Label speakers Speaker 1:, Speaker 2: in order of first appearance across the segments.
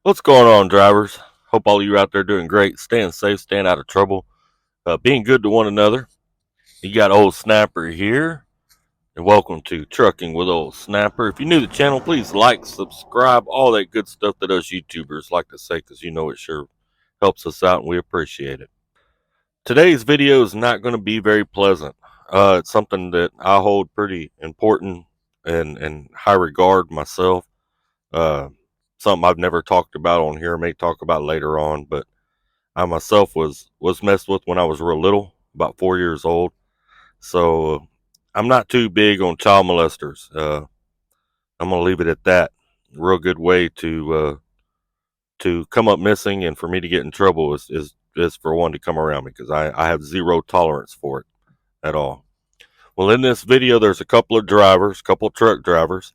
Speaker 1: What's going on, drivers? Hope all of you out there doing great, staying safe, staying out of trouble, being good to one another. You got Old Snapper here, and welcome to Trucking with Old Snapper. If you're new to the channel, please like, subscribe, all that good stuff that us YouTubers like to say, because you know it sure helps us out, and we appreciate it. Today's video is not going to be very pleasant. It's something that I hold pretty important and high regard myself. Something I've never talked about on here, may talk about later on, but I myself was messed with when I was real little, about 4 years old. So I'm not too big on child molesters. I'm gonna leave it at that. Real good way to come up missing and for me to get in trouble is for one to come around me, because I have zero tolerance for it at all. Well, in this video, there's a couple truck drivers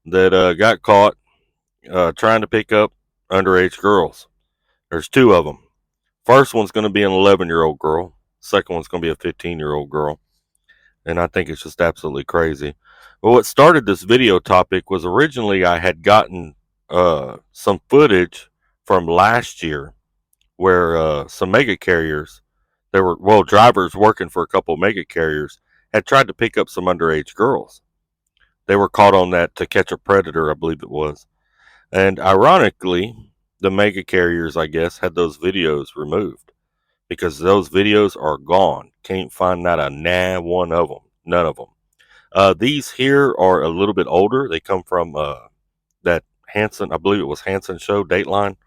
Speaker 1: that got caught trying to pick up underage girls. There's two of them. First one's going to be an 11-year-old girl. Second one's going to be a 15-year-old girl. And I think it's just absolutely crazy. But what started this video topic was originally I had gotten some footage from last year where some mega carriers, drivers working for a couple of mega carriers had tried to pick up some underage girls. They were caught on that To Catch a Predator, I believe it was. And ironically, the mega carriers, I guess, had those videos removed, because those videos are gone. Can't find not a one of them. None of them. These here are a little bit older. They come from that Hanson, I believe it was Hanson show, Dateline,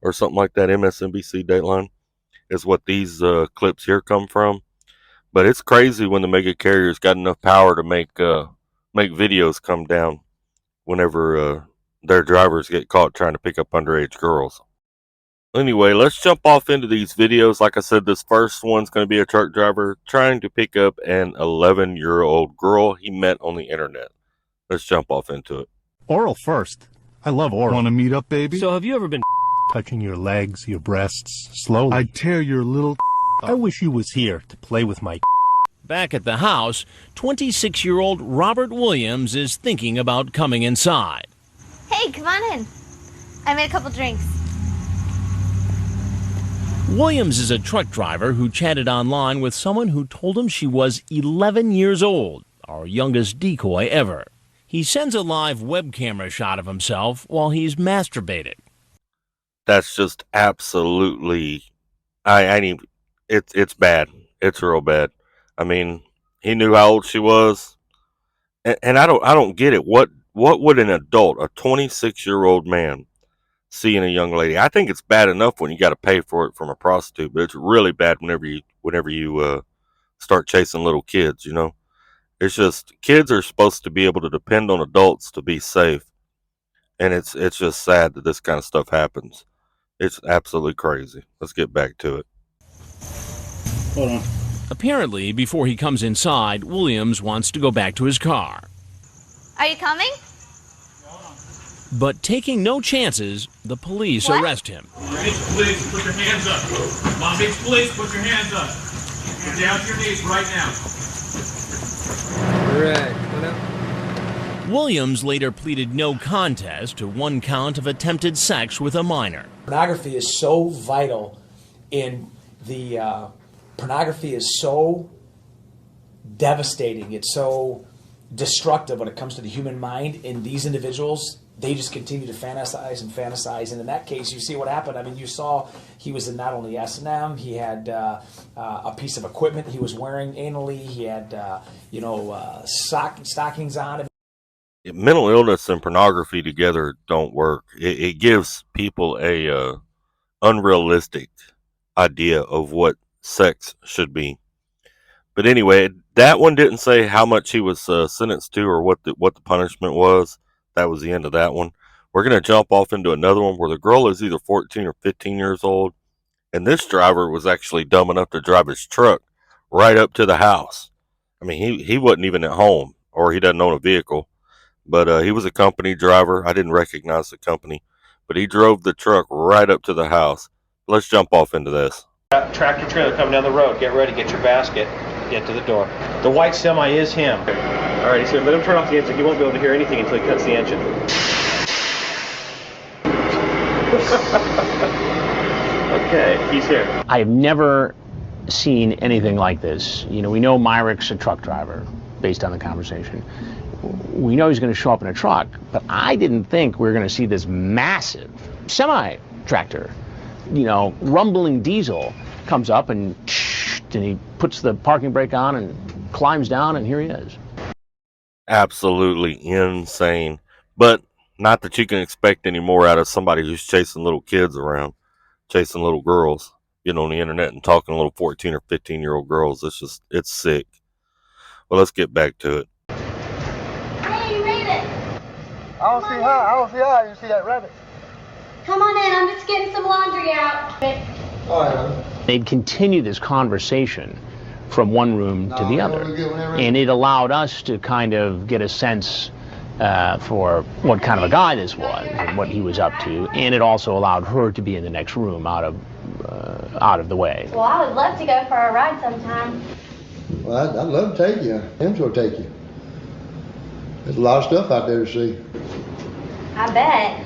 Speaker 1: or something like that. MSNBC Dateline is what these clips here come from. But it's crazy when the mega carriers got enough power to make videos come down whenever their drivers get caught trying to pick up underage girls. Anyway, let's jump off into these videos. Like I said, this first one's going to be a truck driver trying to pick up an 11-year-old girl he met on the internet. Let's jump off into it.
Speaker 2: Oral first. I love oral.
Speaker 3: Want to meet up, baby?
Speaker 2: So have you ever been touching your legs, your breasts, slowly?
Speaker 3: I'd tear your little
Speaker 2: I wish you was here to play with my
Speaker 4: Back at the house, 26-year-old Robert Williams is thinking about coming inside.
Speaker 5: Hey, come on in. I made a couple drinks.
Speaker 4: Williams is a truck driver who chatted online with someone who told him she was 11 years old, our youngest decoy ever. He sends a live web camera shot of himself while he's masturbating.
Speaker 1: That's just absolutely, it's bad. It's real bad. I mean, he knew how old she was, and I don't get it. What would an adult, a 26-year-old man, see in a young lady? I think it's bad enough when you got to pay for it from a prostitute, but it's really bad whenever you start chasing little kids. You know, it's just, kids are supposed to be able to depend on adults to be safe, and it's just sad that this kind of stuff happens. It's absolutely crazy. Let's get back to it.
Speaker 2: Hold on.
Speaker 4: Apparently, before he comes inside, Williams wants to go back to his car.
Speaker 5: Are you coming?
Speaker 4: But taking no chances, the police arrest him.
Speaker 6: Beach police, put your hands up. Long Beach police, put your hands up. Get down to your knees right now.
Speaker 7: All right, what up?
Speaker 4: Williams later pleaded no contest to one count of attempted sex with a minor.
Speaker 8: Pornography is so vital in the pornography is so devastating. It's so destructive when it comes to the human mind. In these individuals, they just continue to fantasize and fantasize. And in that case, you see what happened. I mean, you saw he was in not only S&M, he had a piece of equipment he was wearing anally. He had, stockings on.
Speaker 1: Mental illness and pornography together don't work. It gives people a unrealistic idea of what sex should be. But anyway, that one didn't say how much he was sentenced to or what the punishment was. That was the end of that one. We're going to jump off into another one where the girl is either 14 or 15 years old, and this driver was actually dumb enough to drive his truck right up to the house. I mean, he wasn't even at home, or he doesn't own a vehicle, but he was a company driver. I didn't recognize the company, but he drove the truck right up to the house. Let's jump off into this.
Speaker 9: Tractor trailer coming down the road. Get ready, get your basket, get to the door. The white semi is him. All right, he's here. Let him turn off the engine. He won't be able to hear anything until he cuts the engine. Okay, he's here.
Speaker 4: I have never seen anything like this. You know, we know Myrick's a truck driver, based on the conversation. We know he's going to show up in a truck, but I didn't think we were going to see this massive semi-tractor, you know, rumbling diesel comes up and he puts the parking brake on and climbs down, and here he is.
Speaker 1: Absolutely insane. But not that you can expect any more out of somebody who's chasing little kids around, chasing little girls, getting on the internet and talking to little 14 or 15-year-old girls. It's sick. Well, let's get back to it.
Speaker 5: Hey, you made it.
Speaker 3: I don't see how you see that rabbit.
Speaker 5: Come on in. I'm just getting some laundry out.
Speaker 3: All right.
Speaker 4: They'd continue this conversation from one room to the other, and it allowed us to kind of get a sense for what kind of a guy this was and what he was up to, and it also allowed her to be in the next room out of the way.
Speaker 5: Well, I would love to go for a ride sometime.
Speaker 3: Well, I'd love to take you. Him to take you. There's a lot of stuff out there to see.
Speaker 5: I bet.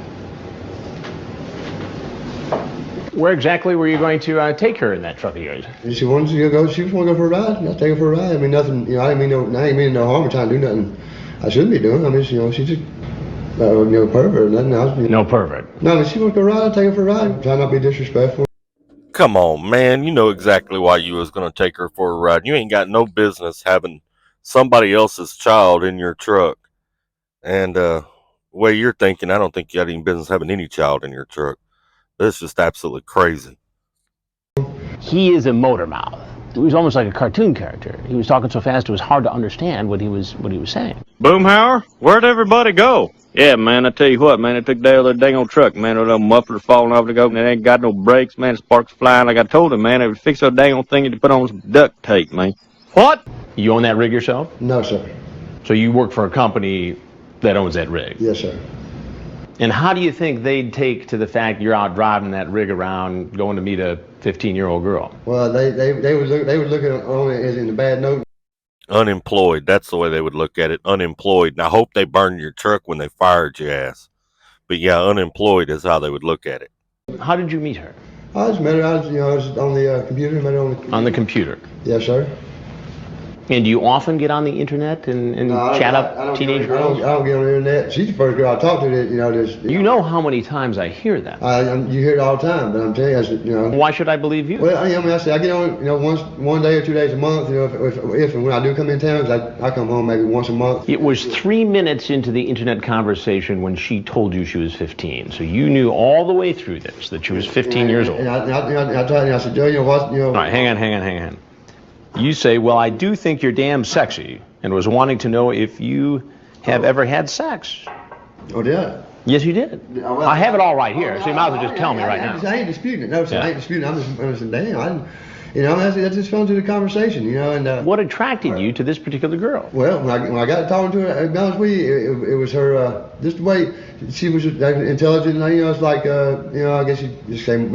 Speaker 4: Where exactly were you going to take her in that truck of yours?
Speaker 3: She wanted to go. She just want to go for a ride. I'll take her for a ride. I mean, nothing. You know, I ain't mean no harm or trying to do nothing I shouldn't be doing. I mean, you know, she's just pervert or nothing else.
Speaker 4: No pervert.
Speaker 3: No, I mean, she wants to go ride. I'll take her for a ride. Try not to be disrespectful.
Speaker 1: Come on, man. You know exactly why you was going to take her for a ride. You ain't got no business having somebody else's child in your truck. And the way you're thinking, I don't think you got any business having any child in your truck. That's just absolutely crazy.
Speaker 4: He is a motor mouth. He was almost like a cartoon character. He was talking so fast it was hard to understand what he was saying.
Speaker 10: Boomhauer, where'd everybody go? Yeah, man, I tell you what, man, it took down their dang old truck, man. That muffler falling off the go, and it ain't got no brakes, man. The sparks flying. Like I told him, man, they would fix that dang old thing to put on some duct tape, man.
Speaker 4: What? You own that rig yourself?
Speaker 3: No, sir.
Speaker 4: So you work for a company that owns that rig?
Speaker 3: Yes, sir.
Speaker 4: And how do you think they'd take to the fact you're out driving that rig around, going to meet a 15-year-old girl?
Speaker 3: Well, they would look at on it as in a bad note.
Speaker 1: Unemployed. That's the way they would look at it. Unemployed. And I hope they burned your truck when they fired your ass. But yeah, unemployed is how they would look at it.
Speaker 4: How did you meet her?
Speaker 3: I just met her. I was on the computer. Met her
Speaker 4: on the computer.
Speaker 3: Yes, sir.
Speaker 4: And do you often get on the internet and chat up teenage girls?
Speaker 3: I don't get on the internet. She's the first girl I talk to that,
Speaker 4: You know how many times I hear that?
Speaker 3: You hear it all the time, but I'm telling you,
Speaker 4: Why should I believe you?
Speaker 3: Well, I get on, one day or 2 days a month, if and when I do come in town, 'cause I come home maybe once a month.
Speaker 4: It was 3 minutes into the internet conversation when she told you she was 15. So you knew all the way through this that she was 15 years old.
Speaker 3: And I told her, I said, Joe, what.
Speaker 4: All right, hang on. You say, well, I do think you're damn sexy, and was wanting to know if you have ever had sex.
Speaker 3: Oh, did I?
Speaker 4: Yes, you did.
Speaker 3: Well,
Speaker 4: I have it all right here, so you might as well just tell me right now.
Speaker 3: I ain't disputing it. No, sir, I ain't disputing it. I'm just damn. That's just fell into the conversation, and...
Speaker 4: What attracted you to this particular girl?
Speaker 3: Well, when I got talking to her, to be honest with you, it was her, just the way she was intelligent, it's like, I guess she just came,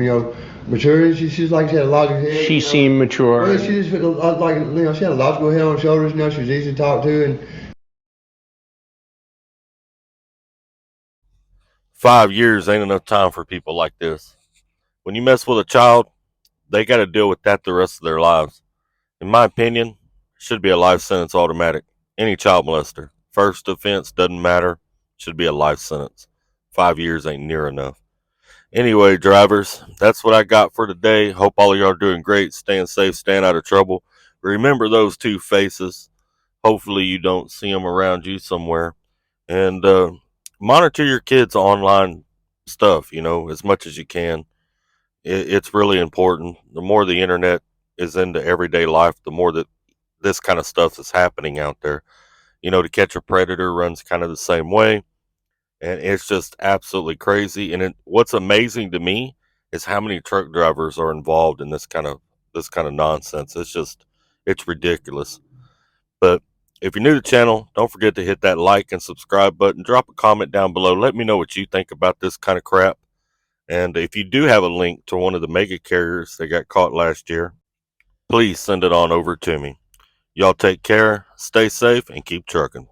Speaker 3: mature. She's like, she had a logical head.
Speaker 4: She seemed mature.
Speaker 3: Well, she just like, she had a logical head on her shoulders. She was easy to talk to. And
Speaker 1: 5 years ain't enough time for people like this. When you mess with a child, they got to deal with that the rest of their lives. In my opinion, it should be a life sentence automatic. Any child molester, first offense, doesn't matter, should be a life sentence. 5 years ain't near enough. Anyway, drivers, that's what I got for today. Hope all of y'all are doing great, staying safe, staying out of trouble. Remember those two faces. Hopefully you don't see them around you somewhere. And monitor your kids' online stuff, as much as you can. It's really important. The more the internet is into everyday life, the more that this kind of stuff is happening out there. To catch a predator runs kind of the same way. And it's just absolutely crazy. And what's amazing to me is how many truck drivers are involved in this kind of nonsense. It's ridiculous. But if you're new to the channel, don't forget to hit that like and subscribe button. Drop a comment down below. Let me know what you think about this kind of crap. And if you do have a link to one of the mega carriers that got caught last year, please send it on over to me. Y'all take care, stay safe, and keep trucking.